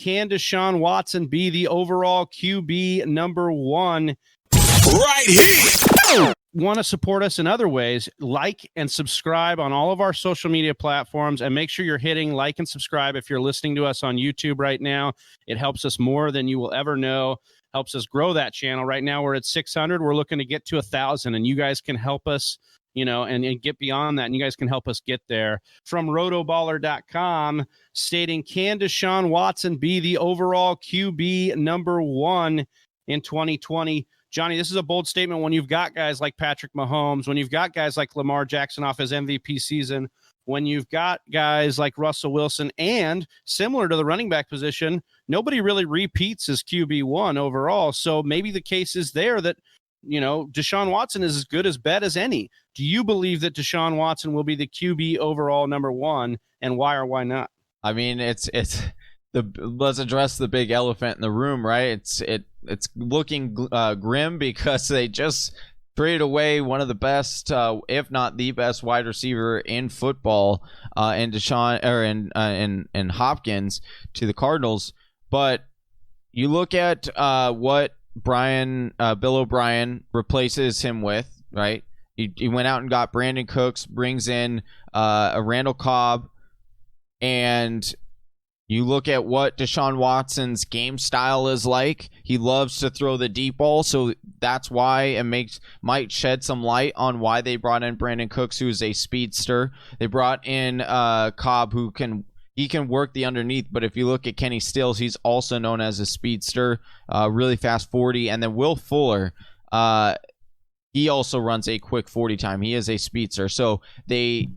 Can Deshaun Watson be the overall QB number one? Right here. Want to support us in other ways? Like and subscribe on all of our social media platforms, and make sure you're hitting like and subscribe if you're listening to us on YouTube right now. It helps us more than you will ever know. Helps us grow that channel. Right now we're at 600. We're looking to get to 1,000, and you guys can help us, and get beyond that, and you guys can help us get there. From rotoballer.com stating, can Deshaun Watson be the overall QB number one in 2020? Johnny, this is a bold statement when you've got guys like Patrick Mahomes, when you've got guys like Lamar Jackson off his MVP season, when you've got guys like Russell Wilson, and similar to the running back position, nobody really repeats as QB1 overall. So maybe the case is there that, Deshaun Watson is as good as bet as any. Do you believe that Deshaun Watson will be the QB overall number one, and why or why not? I mean, let's address the big elephant in the room, right? It's looking grim because they just traded away one of the best, if not the best, wide receiver in football, in Deshaun in Hopkins to the Cardinals. But you look at what Bill O'Brien replaces him with, right? He went out and got Brandon Cooks, brings in a Randall Cobb, and you look at what Deshaun Watson's game style is like. He loves to throw the deep ball, so that's why it might shed some light on why they brought in Brandon Cooks, who is a speedster. They brought in Cobb, who can work the underneath, but if you look at Kenny Stills, he's also known as a speedster, really fast 40, and then Will Fuller, he also runs a quick 40 time. He is a speedster. So they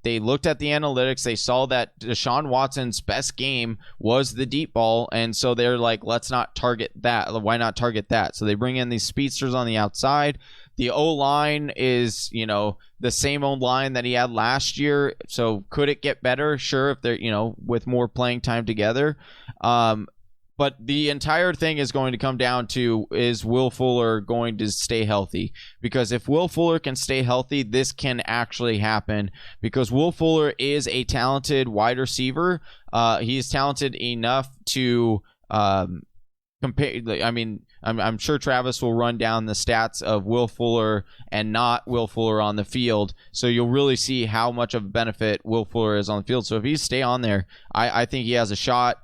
looked at the analytics. They saw that Deshaun Watson's best game was the deep ball, and so they're like, let's not target that. Why not target that? So they bring in these speedsters on the outside. The O-line is, the same old line that he had last year. So could it get better? Sure, if they're, with more playing time together. But the entire thing is going to come down to, is Will Fuller going to stay healthy? Because if Will Fuller can stay healthy, this can actually happen. Because Will Fuller is a talented wide receiver. He is talented enough to compare. I mean, I'm sure Travis will run down the stats of Will Fuller and not Will Fuller on the field. So you'll really see how much of a benefit Will Fuller is on the field. So if he stay on there, I think he has a shot.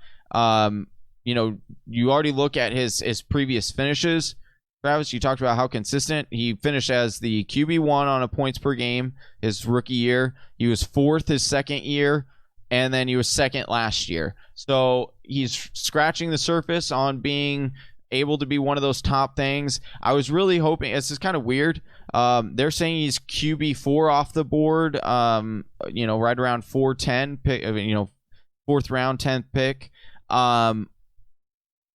You already look at his previous finishes. Travis, you talked about how consistent. He finished as the QB1 on a points per game his rookie year. He was fourth his second year, and then he was second last year. So he's scratching the surface on being able to be one of those top things. I was really hoping, this is kind of weird. They're saying he's QB4 off the board, right around 410 pick, fourth round, 10th pick.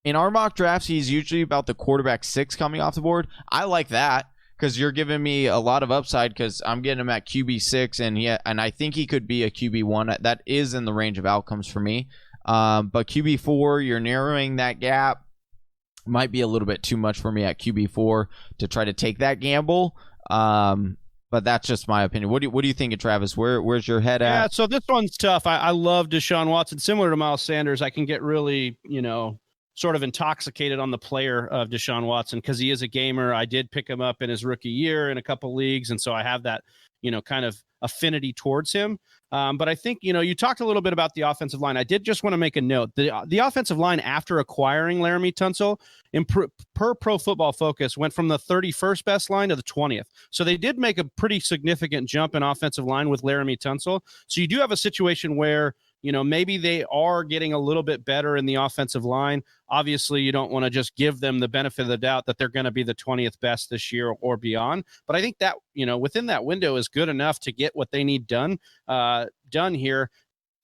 In our mock drafts, he's usually about the quarterback 6 coming off the board. I like that because you're giving me a lot of upside because I'm getting him at QB6, and I think he could be a QB1. That is in the range of outcomes for me. But QB4, you're narrowing that gap. Might be a little bit too much for me at QB4 to try to take that gamble. But that's just my opinion. What do you think of Travis? Where's your head at? Yeah, so this one's tough. I love Deshaun Watson. Similar to Miles Sanders, I can get really, sort of intoxicated on the player of Deshaun Watson because he is a gamer. I did pick him up in his rookie year in a couple leagues, and so I have that, kind of affinity towards him. But I think, you talked a little bit about the offensive line. I did just want to make a note. The offensive line, after acquiring Laramie Tunsil, per Pro Football Focus, went from the 31st best line to the 20th. So they did make a pretty significant jump in offensive line with Laramie Tunsil. So you do have a situation where, maybe they are getting a little bit better in the offensive line. Obviously, you don't want to just give them the benefit of the doubt that they're going to be the 20th best this year or beyond. But I think that, within that window is good enough to get what they need done here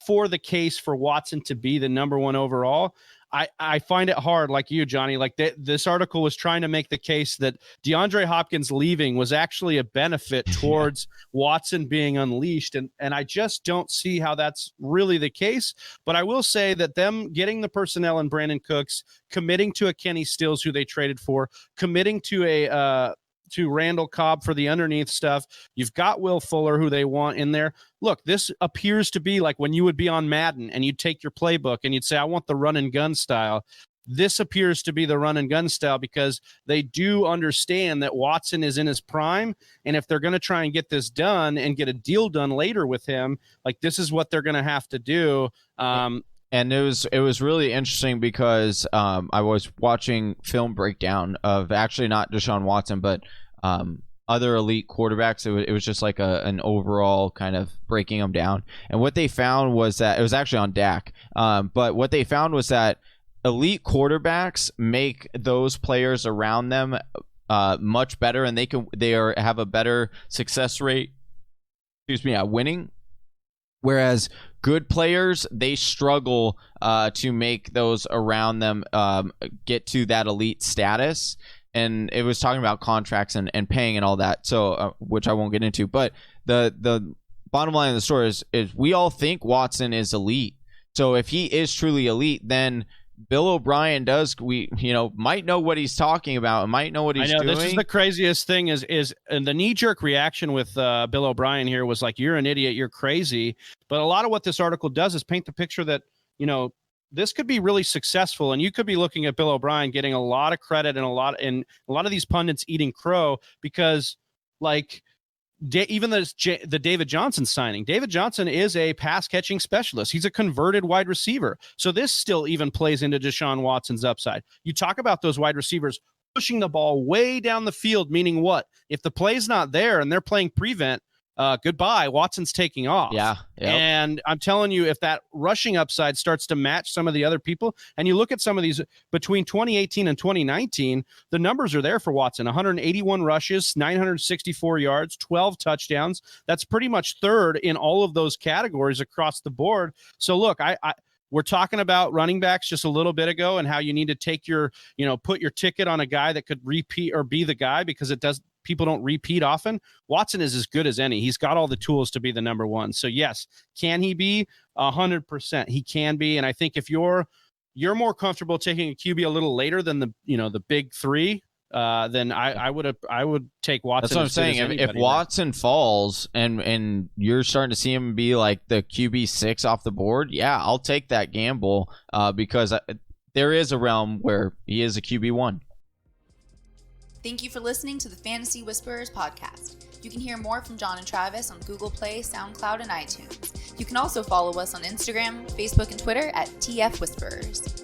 for the case for Watson to be the number one overall. I find it hard, like you, Johnny, like this article was trying to make the case that DeAndre Hopkins leaving was actually a benefit towards Watson being unleashed. And I just don't see how that's really the case. But I will say that them getting the personnel in Brandon Cooks, committing to a Kenny Stills, who they traded for, committing to a to Randall Cobb for the underneath stuff. You've got Will Fuller, who they want in there. Look, this appears to be like when you would be on Madden and you'd take your playbook and you'd say, I want the run and gun style. This appears to be the run and gun style because they do understand that Watson is in his prime. And if they're going to try and get this done and get a deal done later with him, like this is what they're going to have to do. And it was really interesting because I was watching film breakdown of actually not Deshaun Watson, but other elite quarterbacks. It was just like an overall kind of breaking them down. And what they found was that it was actually on Dak. But what they found was that elite quarterbacks make those players around them much better, and they have a better success rate. At winning. Whereas good players, they struggle to make those around them get to that elite status. And it was talking about contracts and paying and all that, so which I won't get into. But the bottom line of the story is we all think Watson is elite. So if he is truly elite, then Bill O'Brien might know what he's talking about and might know what he's doing. This is the craziest thing is and the knee-jerk reaction with Bill O'Brien here was like, you're an idiot, you're crazy. But a lot of what this article does is paint the picture that, this could be really successful, and you could be looking at Bill O'Brien getting a lot of credit and a lot of these pundits eating crow because, like, even the David Johnson signing. David Johnson is a pass-catching specialist. He's a converted wide receiver. So this still even plays into Deshaun Watson's upside. You talk about those wide receivers pushing the ball way down the field, meaning what? If the play's not there and they're playing prevent, goodbye, Watson's taking off. Yeah. Yep. And I'm telling you, if that rushing upside starts to match some of the other people, and you look at some of these between 2018 and 2019, the numbers are there for Watson. 181 rushes, 964 yards, 12 touchdowns. That's pretty much third in all of those categories across the board. So look, we're talking about running backs just a little bit ago and how you need to take put your ticket on a guy that could repeat or be the guy because people don't repeat often. Watson is as good as any. He's got all the tools to be the number one. So yes, can he be? 100%. He can be. And I think if you're more comfortable taking a QB a little later than the big three, then I would take Watson. That's what I'm saying. If Watson falls and you're starting to see him be like the QB6 off the board, yeah, I'll take that gamble because there is a realm where he is a QB1. Thank you for listening to the Fantasy Whisperers podcast. You can hear more from John and Travis on Google Play, SoundCloud, and iTunes. You can also follow us on Instagram, Facebook, and Twitter at TF Whisperers.